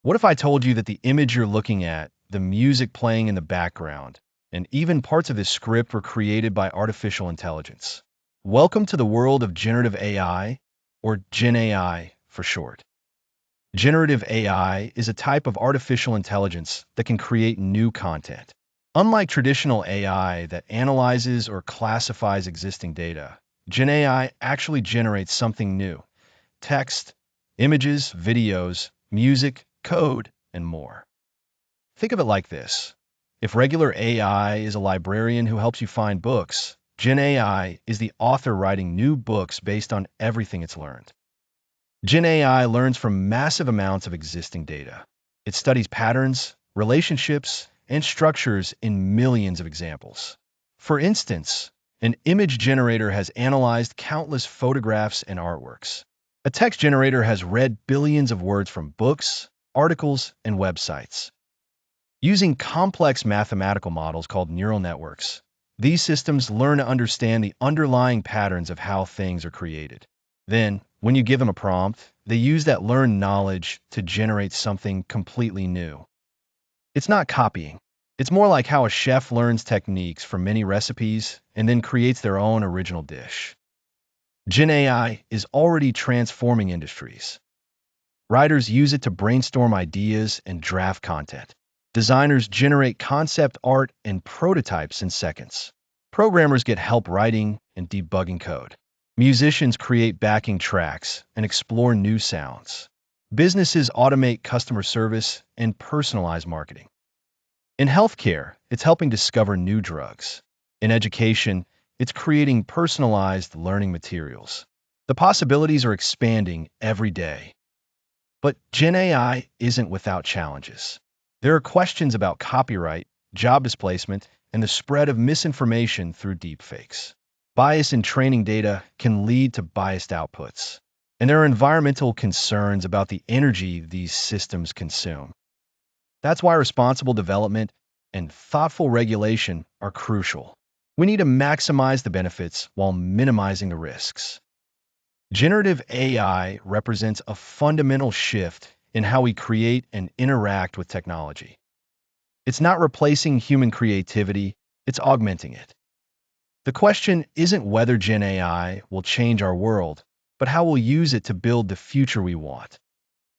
What if I told you that the image you're looking at, the music playing in the background, and even parts of this script were created by artificial intelligence? Welcome to the world of generative AI, or Gen AI for short. Generative AI is a type of artificial intelligence that can create new content. Unlike traditional AI that analyzes or classifies existing data, Gen AI actually generates something new: text, images, videos, music, code, and more. Think of it like this. If regular AI is a librarian who helps you find books, Gen AI is the author writing new books based on everything it's learned. Gen AI learns from massive amounts of existing data. It studies patterns, relationships, and structures in millions of examples. For instance, an image generator has analyzed countless photographs and artworks. A text generator has read billions of words from books, articles, and websites. Using complex mathematical models called neural networks, these systems learn to understand the underlying patterns of how things are created. Then, when you give them a prompt, they use that learned knowledge to generate something completely new. It's not copying. It's more like how a chef learns techniques from many recipes and then creates their own original dish. Gen AI is already transforming industries. Writers use it to brainstorm ideas and draft content. Designers generate concept art and prototypes in seconds. Programmers get help writing and debugging code. Musicians create backing tracks and explore new sounds. Businesses automate customer service and personalize marketing. In healthcare, it's helping discover new drugs. In education, it's creating personalized learning materials. The possibilities are expanding every day. But Gen AI isn't without challenges. There are questions about copyright, job displacement, and the spread of misinformation through deepfakes. Bias in training data can lead to biased outputs. And there are environmental concerns about the energy these systems consume. That's why responsible development and thoughtful regulation are crucial. We need to maximize the benefits while minimizing the risks. Generative AI represents a fundamental shift in how we create and interact with technology. It's not replacing human creativity, it's augmenting it. The question isn't whether Gen AI will change our world, but how we'll use it to build the future we want.